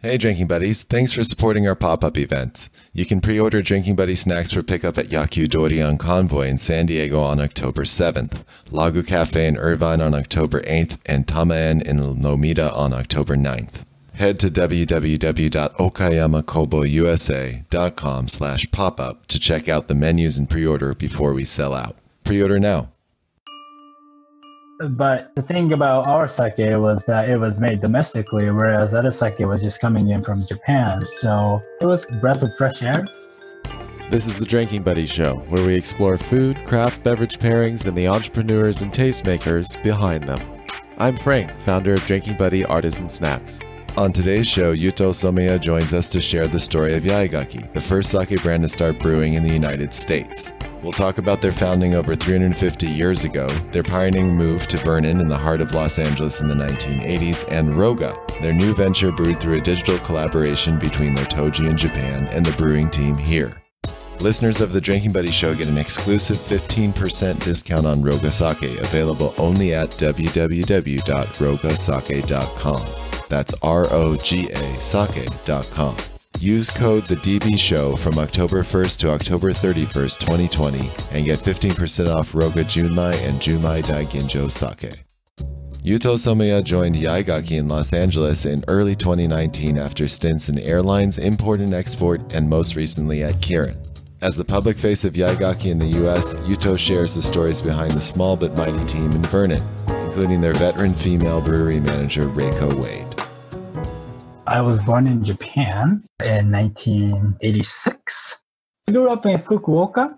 Hey Drinking Buddies, thanks for supporting our pop-up events. You can pre-order Drinking Buddy snacks for pickup at Yakudori on Convoy in San Diego on October 7th, Lagu Cafe in Irvine on October 8th, and Tamaen in Lomita on October 9th. Head to www.okayamakoboUSA.com/popup to check out the menus and pre-order before we sell out. Pre-order now. But the thing about our sake was that it was made domestically, whereas other sake was just coming in from Japan. So it was a breath of fresh air. This is the Drinking Buddy Show, where we explore food, craft, beverage pairings, and the entrepreneurs and tastemakers behind them. I'm Frank, founder of Drinking Buddy Artisan Snacks. On today's show, Yuto Someya joins us to share the story of Yaegaki, the first sake brand to start brewing in the United States. We'll talk about their founding over 350 years ago, their pioneering move to Vernon in the heart of Los Angeles in the 1980s, and Roga, their new venture brewed through a digital collaboration between their toji in Japan and the brewing team here. Listeners of the Drinking Buddy Show get an exclusive 15% discount on Roga sake, available only at www.rogasake.com. That's ROGA sake.com. Use code TheDBShow from October 1st to October 31st, 2020 and get 15% off Roga Junmai and Junmai Daiginjo sake. Yuto Someya joined Yaegaki in Los Angeles in early 2019 after stints in airlines, import and export, and most recently at Kirin. As the public face of Yaegaki in the US, Yuto shares the stories behind the small but mighty team in Vernon, including their veteran female brewery manager Reiko Wade. I was born in Japan in 1986. I grew up in Fukuoka.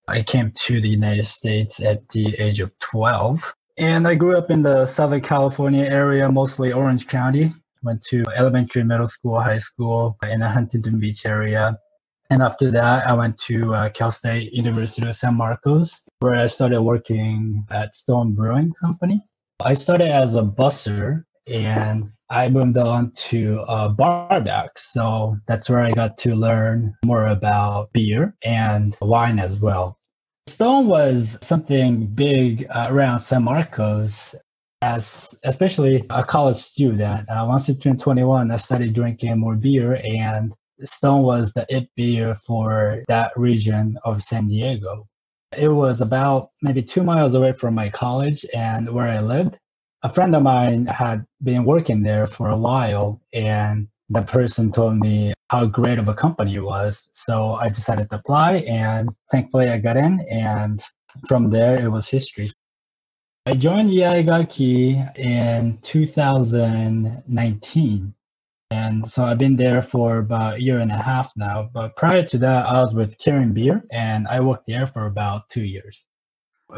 I came to the United States at the age of 12. And I grew up in the Southern California area, mostly Orange County. Went to elementary, middle school, high school in the Huntington Beach area. And after that, I went to Cal State University of San Marcos, where I started working at Stone Brewing Company. I started as a busser, and I moved on to barback. So that's where I got to learn more about beer and wine as well. Stone was something big around San Marcos, as especially a college student. Once I turned 21, I started drinking more beer, and Stone was the it beer for that region of San Diego. It was about maybe 2 miles away from my college and where I lived. A friend of mine had been working there for a while, and the person told me how great of a company it was. So I decided to apply, and thankfully I got in, and from there it was history. I joined Yaegaki in 2019. And so I've been there for about a year and a half now. But prior to that, I was with Kirin Beer, and I worked there for about 2 years.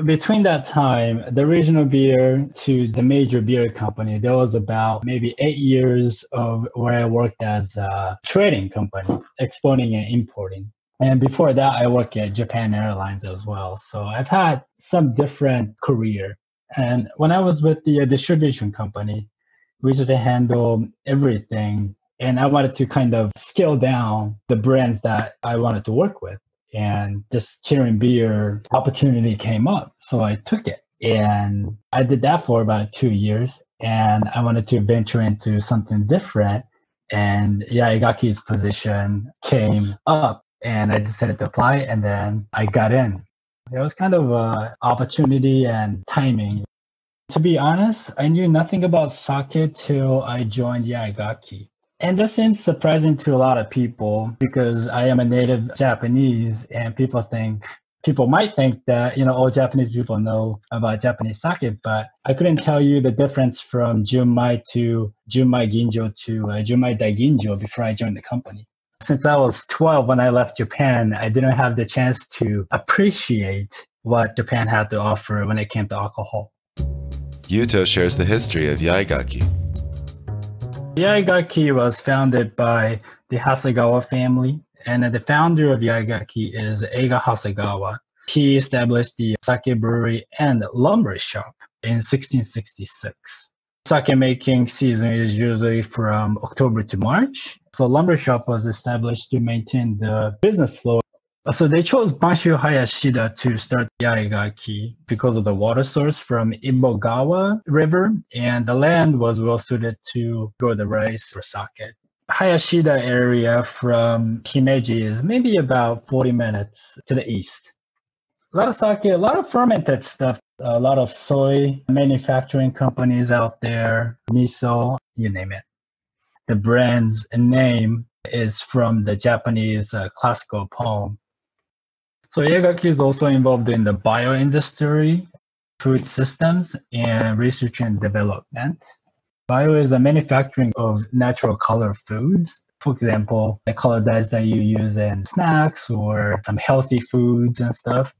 Between that time, the regional beer to the major beer company, there was about maybe 8 years of where I worked as a trading company, exporting and importing. And before that, I worked at Japan Airlines as well. So I've had some different career. And when I was with the distribution company, we used to handle everything. And I wanted to kind of scale down the brands that I wanted to work with. And this Kirin Beer opportunity came up, so I took it. And I did that for about 2 years, and I wanted to venture into something different. And Yaegaki's position came up, and I decided to apply, and then I got in. It was kind of an opportunity and timing. To be honest, I knew nothing about sake till I joined Yaegaki. And that seems surprising to a lot of people because I am a native Japanese, and people might think that, all Japanese people know about Japanese sake, but I couldn't tell you the difference from Junmai to Junmai Ginjo to Junmai Daiginjo before I joined the company. Since I was 12 when I left Japan, I didn't have the chance to appreciate what Japan had to offer when it came to alcohol. Yuto shares the history of Yaegaki. Yaegaki was founded by the Hasegawa family, and the founder of Yaegaki is Eiga Hasegawa. He established the sake brewery and lumber shop in 1666. Sake making season is usually from October to March, so lumber shop was established to maintain the business flow. So they chose Banshu Hayashida to start Yaegaki because of the water source from Ibogawa River, and the land was well suited to grow the rice for sake. Hayashida area from Himeji is maybe about 40 minutes to the east. A lot of sake, a lot of fermented stuff, a lot of soy manufacturing companies out there, miso, you name it. The brand's name is from the Japanese classical poem. So Yaegaki is also involved in the bioindustry, food systems, and research and development. Bio is the manufacturing of natural color foods. For example, the color dyes that you use in snacks or some healthy foods and stuff.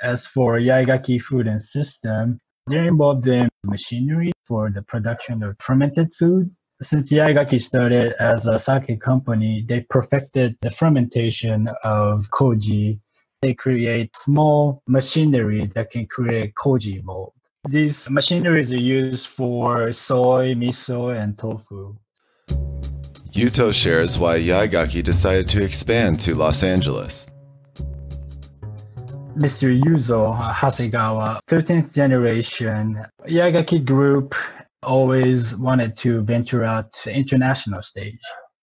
As for Yaegaki Food and System, they're involved in machinery for the production of fermented food. Since Yaegaki started as a sake company, they perfected the fermentation of koji. They create small machinery that can create koji mold. These machineries are used for soy, miso, and tofu. Yuto shares why Yaegaki decided to expand to Los Angeles. Mr. Yuzo Hasegawa, 13th generation, Yaegaki Group always wanted to venture out to the international stage.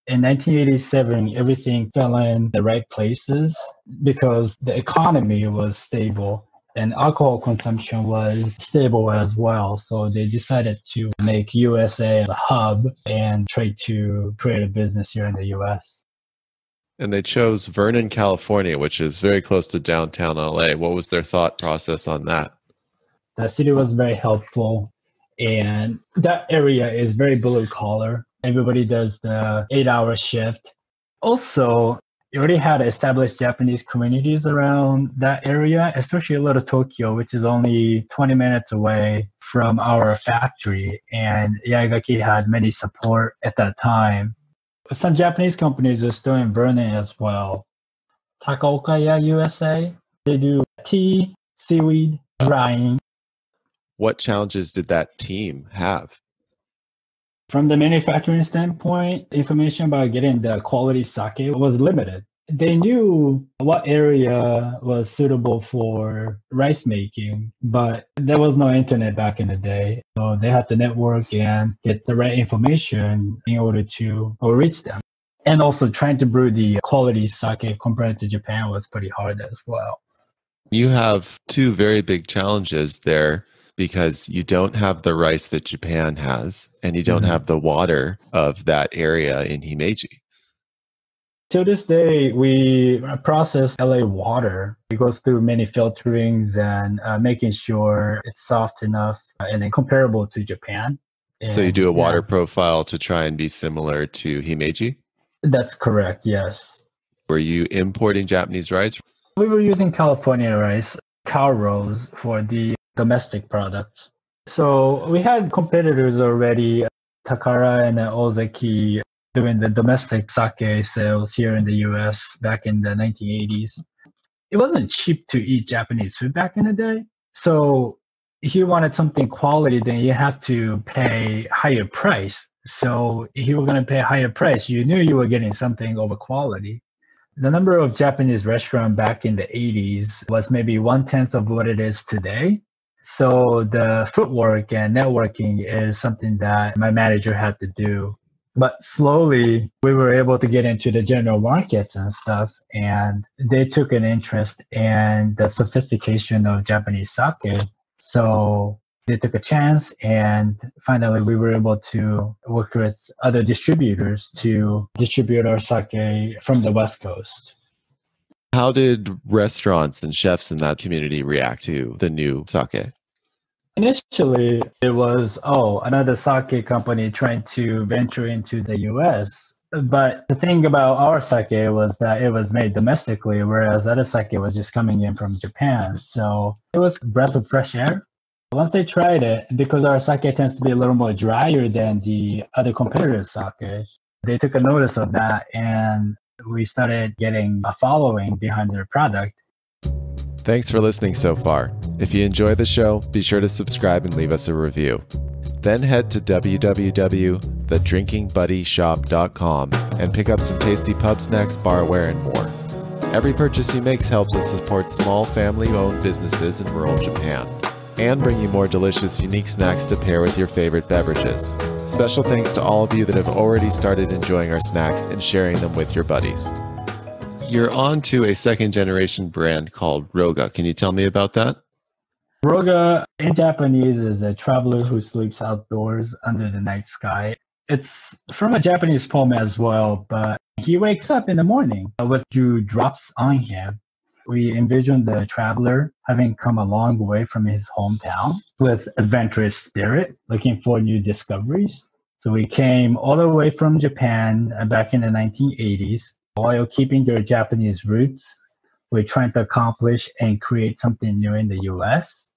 In 1987, everything fell in the right places because the economy was stable and alcohol consumption was stable as well. So they decided to make USA a hub and try to create a business here in the US. And they chose Vernon, California, which is very close to downtown LA. What was their thought process on that? The city was very helpful, and that area is very blue collar. Everybody does the 8-hour shift. Also, you already had established Japanese communities around that area, especially Little Tokyo, which is only 20 minutes away from our factory. And Yaegaki had many support at that time. Some Japanese companies are still in Vernon as well. Takaokaya USA, they do tea, seaweed, drying. What challenges did that team have? From the manufacturing standpoint, information about getting the quality sake was limited. They knew what area was suitable for rice making, but there was no internet back in the day. So they had to network and get the right information in order to reach them. And also trying to brew the quality sake compared to Japan was pretty hard as well. You have two very big challenges there because you don't have the rice that Japan has, and you don't have the water of that area in Himeji. To this day, we process LA water. It goes through many filterings and making sure it's soft enough and then comparable to Japan. And, so you do a water profile to try and be similar to Himeji? That's correct, yes. Were you importing Japanese rice? We were using California rice, cow rows for the domestic products. So we had competitors already, Takara and Ozaki, doing the domestic sake sales here in the US back in the 1980s. It wasn't cheap to eat Japanese food back in the day. So if you wanted something quality, then you have to pay higher price. So if you were going to pay a higher price, you knew you were getting something over quality. The number of Japanese restaurants back in the 80s was maybe 1/10 of what it is today. So the footwork and networking is something that my manager had to do. But slowly, we were able to get into the general markets and stuff, and they took an interest in the sophistication of Japanese sake. So they took a chance, and finally we were able to work with other distributors to distribute our sake from the West Coast. How did restaurants and chefs in that community react to the new sake? Initially, it was, another sake company trying to venture into the US. But the thing about our sake was that it was made domestically, whereas other sake was just coming in from Japan. So it was a breath of fresh air. Once they tried it, because our sake tends to be a little more drier than the other competitor sake, they took a notice of that, and we started getting a following behind their product. Thanks for listening so far. If you enjoy the show, be sure to subscribe and leave us a review. Then head to www.thedrinkingbuddyshop.com and pick up some tasty pub snacks, barware, and more. Every purchase you make helps us support small family-owned businesses in rural Japan and bring you more delicious, unique snacks to pair with your favorite beverages. Special thanks to all of you that have already started enjoying our snacks and sharing them with your buddies. You're on to a second-generation brand called Roga. Can you tell me about that? Roga in Japanese is a traveler who sleeps outdoors under the night sky. It's from a Japanese poem as well, but he wakes up in the morning with dew drops on him. We envision the traveler having come a long way from his hometown with adventurous spirit, looking for new discoveries. So we came all the way from Japan back in the 1980s, while keeping their Japanese roots. We're trying to accomplish and create something new in the US.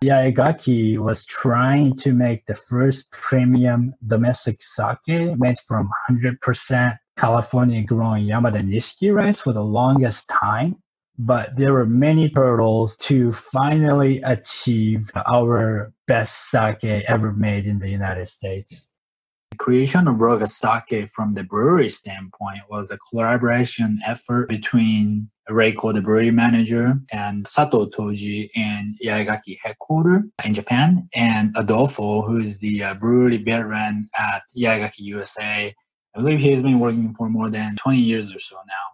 Yaegaki was trying to make the first premium domestic sake made from 100% Californian grown Yamada Nishiki rice for the longest time. But there were many hurdles to finally achieve our best sake ever made in the United States. The creation of Roga sake from the brewery standpoint was a collaboration effort between Reiko, the brewery manager, and Sato Toji in Yaegaki headquarters in Japan, and Adolfo, who is the brewery veteran at Yaegaki USA. I believe he's been working for more than 20 years or so now.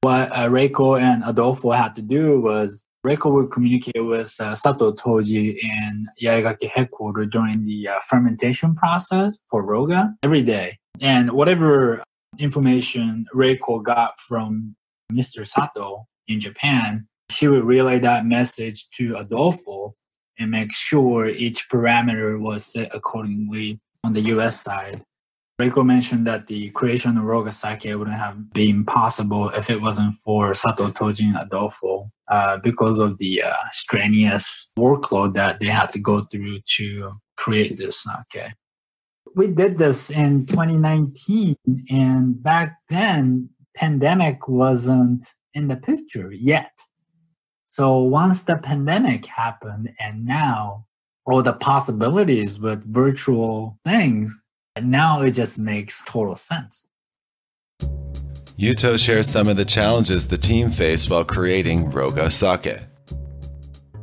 What Reiko and Adolfo had to do was Reiko would communicate with Sato Toji in Yaegaki headquarters during the fermentation process for Roga every day. And whatever information Reiko got from Mr. Sato in Japan, she would relay that message to Adolfo and make sure each parameter was set accordingly on the US side. Reiko mentioned that the creation of Roga sake wouldn't have been possible if it wasn't for Sato Toji and Adolfo because of the strenuous workload that they had to go through to create this sake. We did this in 2019, and back then, pandemic wasn't in the picture yet. So once the pandemic happened, and now all the possibilities with virtual things, now it just makes total sense. Yuto shares some of the challenges the team faced while creating Roga sake.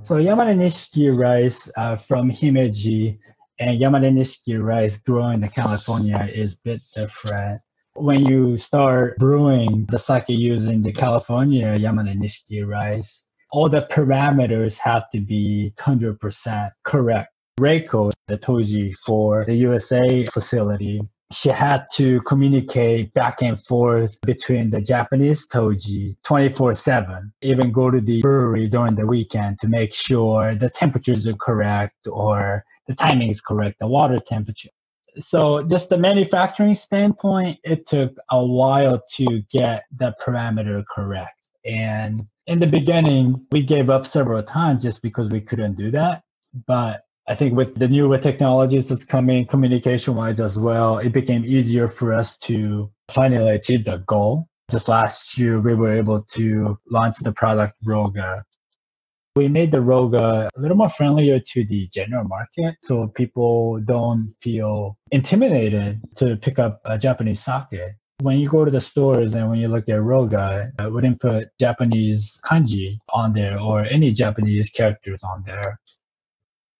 So Yamada Nishiki rice from Himeji and Yamada Nishiki rice grown in California is a bit different. When you start brewing the sake using the California Yamada Nishiki rice, all the parameters have to be 100% correct. Reiko, the toji for the USA facility, she had to communicate back and forth between the Japanese toji 24/7, even go to the brewery during the weekend to make sure the temperatures are correct or the timing is correct, the water temperature. So just the manufacturing standpoint, it took a while to get the parameter correct. And in the beginning, we gave up several times just because we couldn't do that. But I think with the newer technologies that's coming communication-wise as well, it became easier for us to finally achieve the goal. Just last year, we were able to launch the product Roga. We made the Roga a little more friendlier to the general market so people don't feel intimidated to pick up a Japanese sake. When you go to the stores and when you look at Roga, I wouldn't put Japanese kanji on there or any Japanese characters on there.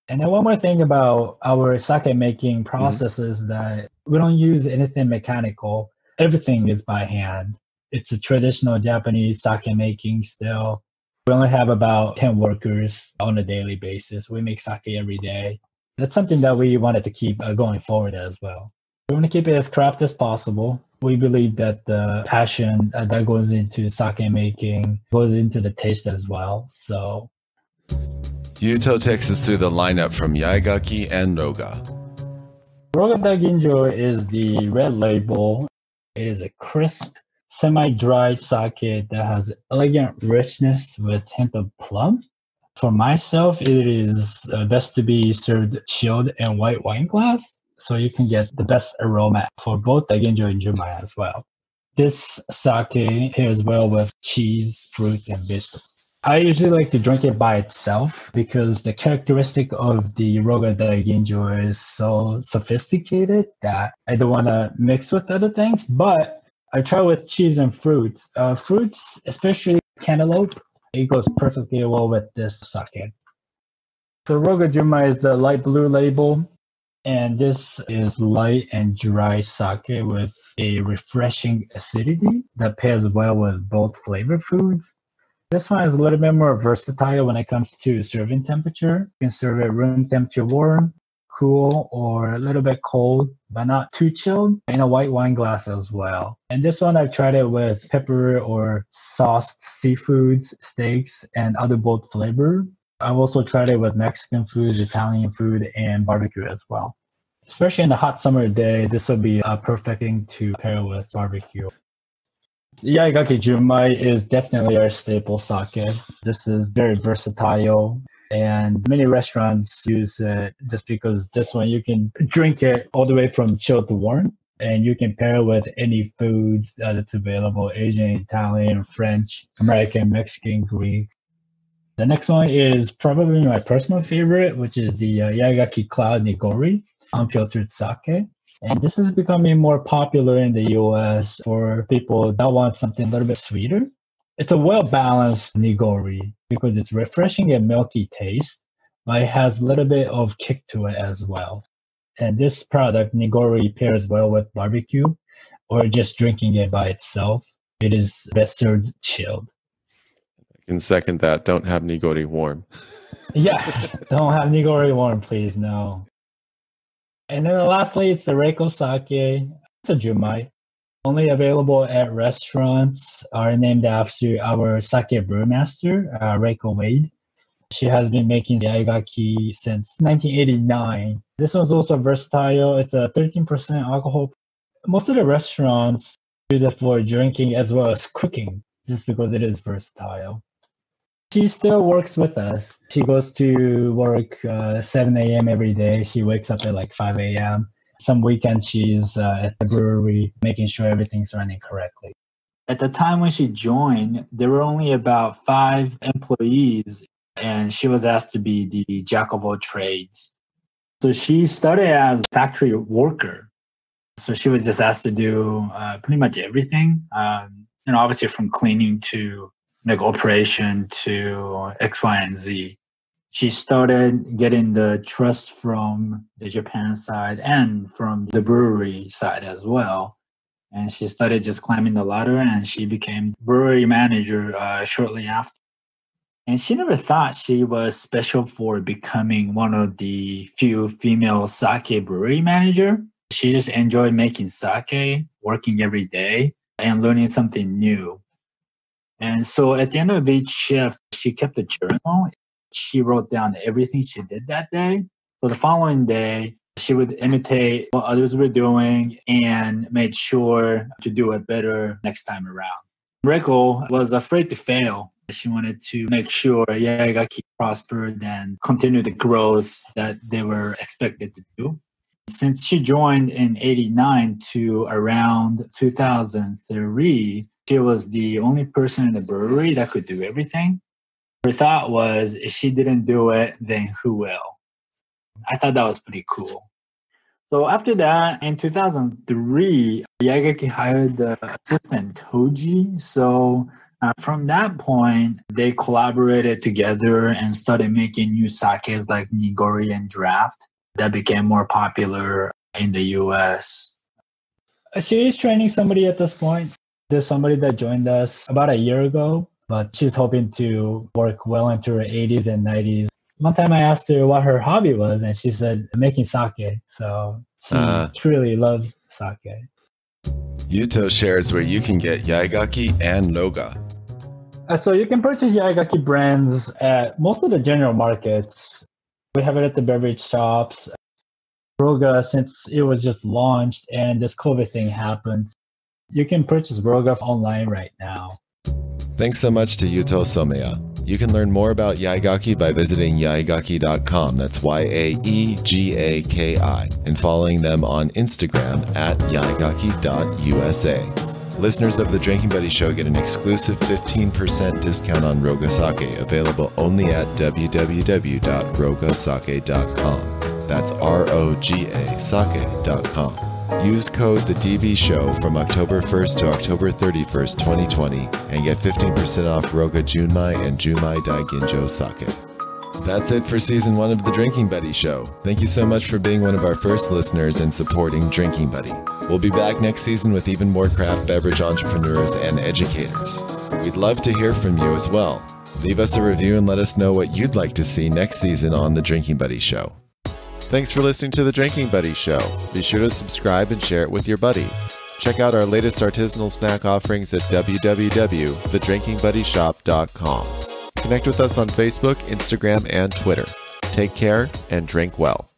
And then one more thing about our sake making process is that we don't use anything mechanical. Everything is by hand. It's a traditional Japanese sake making still. We only have about 10 workers on a daily basis. We make sake every day. That's something that we wanted to keep going forward as well. We want to keep it as craft as possible. We believe that the passion that goes into sake making goes into the taste as well. So Yuto takes us through the lineup from Yaegaki and Roga. Roga Daginjo is the red label. It is a crisp, semi-dry sake that has elegant richness with hint of plum. For myself, it is best to be served chilled in white wine glass, so you can get the best aroma for both Daginjo and Jumai as well. This sake pairs well with cheese, fruits, and vegetables. I usually like to drink it by itself because the characteristic of the Roga Daginjo is so sophisticated that I don't want to mix with other things, but I try with cheese and fruits. Fruits, especially cantaloupe, it goes perfectly well with this sake. So Roga Jumai is the light blue label. And this is light and dry sake with a refreshing acidity that pairs well with both flavor foods. This one is a little bit more versatile when it comes to serving temperature. You can serve it room temperature warm, cool, or a little bit cold, but not too chilled, in a white wine glass as well. And this one, I've tried it with pepper or sauced seafoods, steaks, and other bold flavor. I've also tried it with Mexican food, Italian food, and barbecue as well. Especially in a hot summer day, this would be a perfect thing to pair with barbecue. Yaegaki Junmai is definitely our staple sake. This is very versatile, and many restaurants use it just because this one you can drink it all the way from chilled to warm, and you can pair it with any foods that's available: Asian, Italian, French, American, Mexican, Greek. The next one is probably my personal favorite, which is the Yaegaki Cloud Nigori unfiltered sake. And this is becoming more popular in the US for people that want something a little bit sweeter. It's a well-balanced nigori because it's refreshing and milky taste, but it has a little bit of kick to it as well. And this product, nigori, pairs well with barbecue or just drinking it by itself. It is best served chilled. I can second that. Don't have nigori warm. Yeah, don't have nigori warm, please, no. And then lastly, it's the Reiko sake. It's a junmai. Only available at restaurants, are named after our sake brewmaster, Reiko Wade. She has been making Yaegaki since 1989. This one's also versatile. It's a 13% alcohol. Most of the restaurants use it for drinking as well as cooking, just because it is versatile. She still works with us. She goes to work 7 a.m. every day. She wakes up at like 5 a.m. Some weekends she's at the brewery, making sure everything's running correctly. At the time when she joined, there were only about 5 employees, and she was asked to be the jack of all trades. So she started as a factory worker. So she was just asked to do pretty much everything, obviously from cleaning to like operation to X, Y, and Z. She started getting the trust from the Japan side and from the brewery side as well. And she started just climbing the ladder, and she became brewery manager shortly after. And she never thought she was special for becoming one of the few female sake brewery manager. She just enjoyed making sake, working every day, and learning something new. And so at the end of each shift, she kept a journal. She wrote down everything she did that day. So the following day, she would imitate what others were doing and made sure to do it better next time around. Reiko was afraid to fail. She wanted to make sure Yaegaki prospered and continue the growth that they were expected to do. Since she joined in 89 to around 2003, she was the only person in the brewery that could do everything. Her thought was, if she didn't do it, then who will? I thought that was pretty cool. So after that, in 2003, Yaegaki hired the assistant toji. So from that point, they collaborated together and started making new sakes like nigori and draft that became more popular in the US. She is training somebody at this point. There's somebody that joined us about a year ago, but she's hoping to work well into her 80s and 90s. One time I asked her what her hobby was, and she said making sake. So she truly loves sake. Yuto shares where you can get Yaegaki and Roga. So you can purchase Yaegaki brands at most of the general markets. We have it at the beverage shops. Roga, since it was just launched and this COVID thing happened, you can purchase Roga online right now. Thanks so much to Yuto Someya. You can learn more about Yaegaki by visiting yaegaki.com, that's YAEGAKI, and following them on Instagram at yaegaki.usa. Listeners of the Drinking Buddy Show get an exclusive 15% discount on Roga Sake, available only at www.rogasake.com. That's ROGA sake.com. Use code TheDV from October 1st to October 31st, 2020, and get 15% off Roga Junmai and Junmai Daiginjo Sake. That's it for Season 1 of The Drinking Buddy Show. Thank you so much for being one of our first listeners and supporting Drinking Buddy. We'll be back next season with even more craft beverage entrepreneurs and educators. We'd love to hear from you as well. Leave us a review and let us know what you'd like to see next season on The Drinking Buddy Show. Thanks for listening to The Drinking Buddy Show. Be sure to subscribe and share it with your buddies. Check out our latest artisanal snack offerings at www.thedrinkingbuddyshop.com. Connect with us on Facebook, Instagram, and Twitter. Take care and drink well.